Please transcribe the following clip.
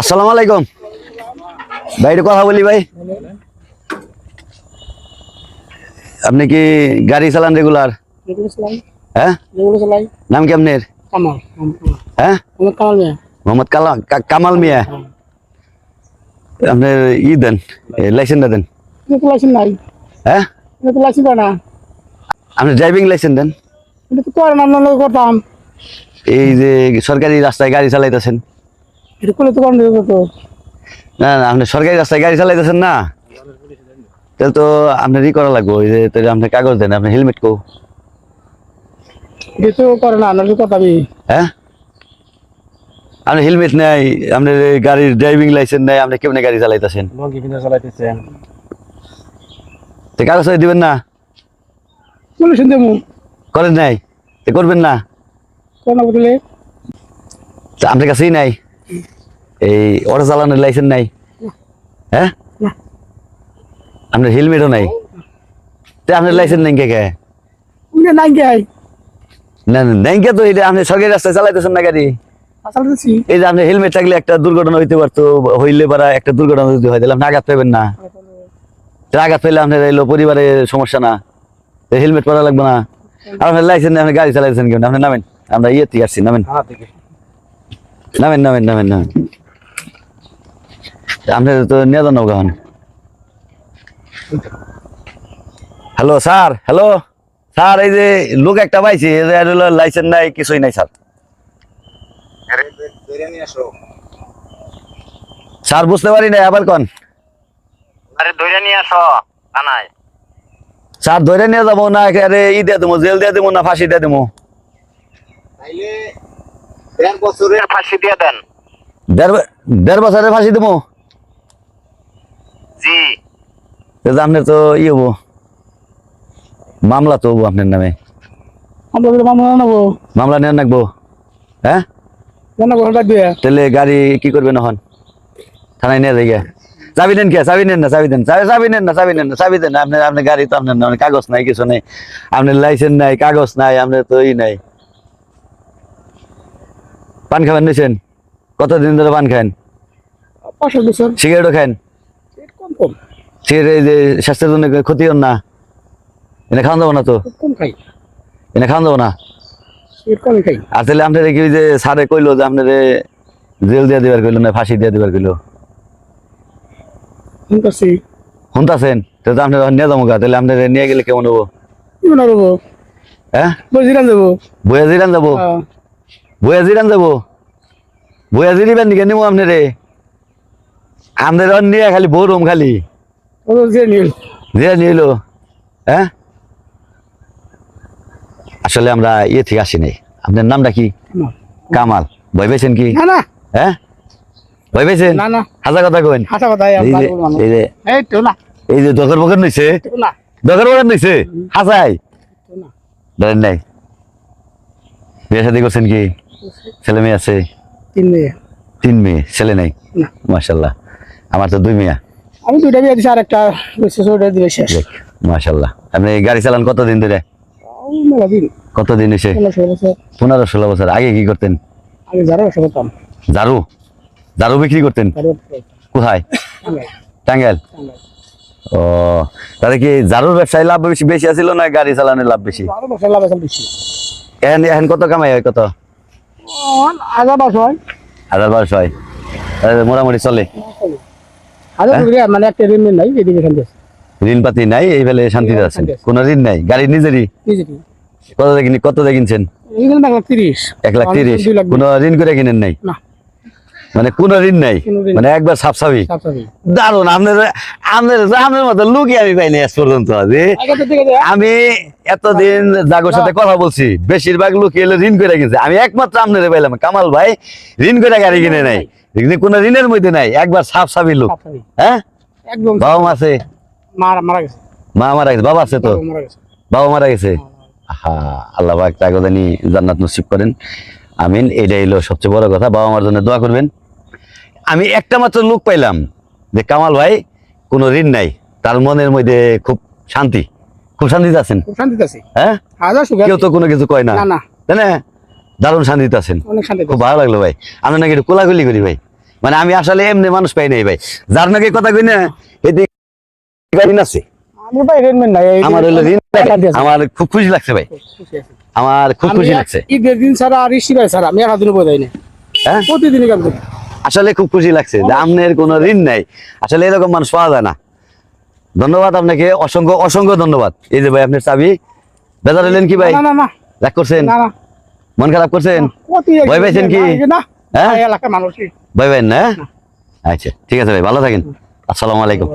আসসালামু আলাইকুম ভাই, একটু কথা বলি ভাই। আপনি কি গাড়ি চালান রেগুলার? হ্যাঁ, নাম কি আপনার? হ্যাঁ, মোহাম্মদ কামাল মিয়া। আপনার দেন, লাইসেন্সটা দেন। হ্যাঁ, আপনি ড্রাইভিং লাইসেন্স দেন। এই যে সরকারি রাস্তায় গাড়ি চালাইতেছেন না, না আপনি সরকারি রাস্তায় গাড়ি চালাইতেছেন না, তাহলে তো আপনার করা লাগবে। ওই যে তাহলে আপনি কাগজ দেন, আপনি হেলমেট কো হ্যাঁ, আপনি হেলমেট নাই, আপনার গাড়ির ড্রাইভিং লাইসেন্স নাই, আপনি কেমনে গাড়ি চালাইতেছেন? কাগজ দিবেন না, করেন নাই, করবেন না। আপনার কাছেই নাই এই অটো চালানোর লাইসেন্স নাই? হ্যাঁ, আপনার হেলমেটও নাই, আপনার লাইসেন্স নেই কে? না নাই কে, তো এটা আপনি সরকারি রাস্তায় চালাইতেছেন না গাড়ি। এই যে আপনি হেলমেট থাকলে একটা দুর্ঘটনা হইতে পারতো, হইলে পারা একটা দুর্ঘটনা যদি হয় তাহলে আপনি আঘাত পাবেন না। আঘাত পেলে আপনার এলো পরিবারের সমস্যা না, হেলমেট পরা লাগবে না। আপনার লাইসেন্স নেই, আপনি গাড়ি চালাইতেছেন কেন? আপনি নামেন, আমরা থেকে আসছি, নামেন নামেন নামেন নামেন নামেন। আপনার তো নিয়ে যান নৌকান। হ্যালো স্যার, হ্যালো স্যার, এই যে লোক একটা পাইছি, লাইসেন্স নাই, কিছুই নাই স্যার। স্যার বুঝতে পারি না, আবার কোন? আরে ধরে নিয়ে আসো থানায়। স্যার ধরে নিয়ে যাবো না, দিয়ে দেবো, জেল দিয়ে দেবো না ফাঁসি দিয়ে দেবো? তাইলে 1.5 বছরের ফাঁসি দিয়ে দেন। 1.5 বছরের ফাঁসি দেবো? জি। আপনার তো হবো, মামলা তো হবো আপনার নামে। মামলা নিয়ে রাখবো। হ্যাঁ, তাহলে গাড়ি কি করবেন এখন? থানায় নিয়ে যাই। চাবি নেন কে? চাবি নেন না, চাবি দেন, চাবি নেন না, চাবি নেন না, চাবি দেন। আপনার আপনার গাড়ি তো আপনার নামে, কাগজ নাই, কিছু নেই, আপনার লাইসেন্স নাই, কাগজ নাই, আপনার তো নাই। পান খাবেন নিছেন? কতদিন ধরে পান খান? সিগারেটও খান? সিগারেট এই যে স্বাস্থ্যের জন্য ক্ষতি হন না? এনে খাওয়ান যাবো না তো? এনে খাওয়ান যাবো না? আর তাহলে আপনার কি যে স্যারে কইলো যে আপনার জেল দিয়ে দিবার কইলো না ফাঁসি দিয়ে দিবার কইলো? শুনতাছেন? তাহলে আপনার নিয়ে যাবো গা, তাহলে আপনার নিয়ে গেলে কেমন হবো? হ্যাঁ, বয়াজিরান যাবো? বয়াজিরান যাবো? বয়াজিরিবেন নিকে নিবো আপনার? আমাদের নিয়ে খালি বৌরম খালি নিল। হ্যাঁ, আসলে আমরা থেকে আসি নাই। আপনার নামটা কি? কামাল। ভয় পেয়েছেন কি? হ্যাঁ, ভয় পেয়েছেন? হাজা কথা কইন। এই যে দখর বকর নইছে, দখর বকর নইছে হাজাই ধরেন নাই। বিয়ে শাদী করছেন কি? ছেলে মেয়ে আছে? 3 মেয়ে, ছেলে নাই? মাশাআল্লাহ, আমার তো 2 মেয়ে। আমি 2টা বিয়ে দিছি, আর একটা শেষ। মাশাআল্লাহ। আপনি গাড়ি চালান কতদিন ধরে? কতদিন হয়েছে? 15-16 বছর। আগে কি করতেন? ঝাড়ু? ঝাড়ু বিক্রি করতেন? কোথায়? টাঙ্গাইল। ও, তাহলে কি ঝাড়ুর ব্যবসায় লাভ বেশি আছিল না গাড়ি চালানোর লাভ বেশি? এখন কত কামাই হয়? কত? 1000-1200 হয়? মোটামুটি চলে? ঋণ পাতি নাই, এই ফেলে শান্তিতে আছেন? কোন ঋণ নাই? গাড়ি নিজেরই? কত দিয়ে কিনছেন? 1,30,000। কোন ঋণ করে কিনেন নাই? মানে কোন ঋণ নাই, মানে একবার সাপসাবি। দারুন, আপনার মতো লুকি আমি পাইনি আজ পর্যন্ত। আমি এতদিন জাগোর সাথে কথা বলছি, বেশিরভাগ লুকি এলো ঋণ করে কিনছে। আমি একমাত্র আপনারে পাইলাম, কামাল ভাই ঋণ করে গাড়ি কিনে নাই, কোন ঋণের মধ্যে নাই, একবার সাপসাবি লোক। হ্যাঁ, বাবা মা আছে? মা মারা গেছে। বাবা আছে তো? বাবা মারা গেছে। হ্যাঁ, আল্লাহ পাক তাকে জানি জান্নাত নসিব করেন, আমিন। এটাই হলো সবচেয়ে বড় কথা। বাবা মার জন্য দোয়া করবেন। আমি একটা মাত্র লোক পাইলাম যে কামাল ভাই কোনো ঋণ নাই, তার মনের মধ্যে খুব শান্তি, খুব শান্তিতে আছেন। হ্যাঁ, কেউ তো কোনো কিছু কয় না, তাই না? দারুণ শান্তিতে আছেন, খুব ভালো লাগলো ভাই। আমরা নাকি একটু কোলাকুলি করি ভাই, মানে আমি আসলে এমনি মানুষ পাই নাই ভাই, যার নাকি কথা কই না এদিকে ঋণ আছে, আমি ভাই রেনমেন্ট নাই আমার হলো ঋণ নাই। আমার খুব খুশি লাগছে ভাই, আমার খুব খুশি লাগছে। ঈদের দিন ছাড়া আর ইস্টিবার ছাড়া আমি একদিনও বোঝাই না, হ্যাঁ প্রতিদিনই কাম করি। আসলে খুব খুশি লাগছে যে আপনার কোনো ঋণ নাই, আসলে এরকম মানুষ পাওয়া যায় না। ধন্যবাদ আপনাকে, অসংখ্য অসংখ্য ধন্যবাদ। এই যে ভাই আপনার চাবি, বেজার হলেন কি ভাই, না না না রাগ করছেন, না না মন খারাপ করছেন, কত ভয় পাইছেন কি? না হ্যাঁ এলাকার মানুষই ভাই ভাই না, আচ্ছা ঠিক আছে ভাই, ভালো থাকেন, আসসালামু আলাইকুম।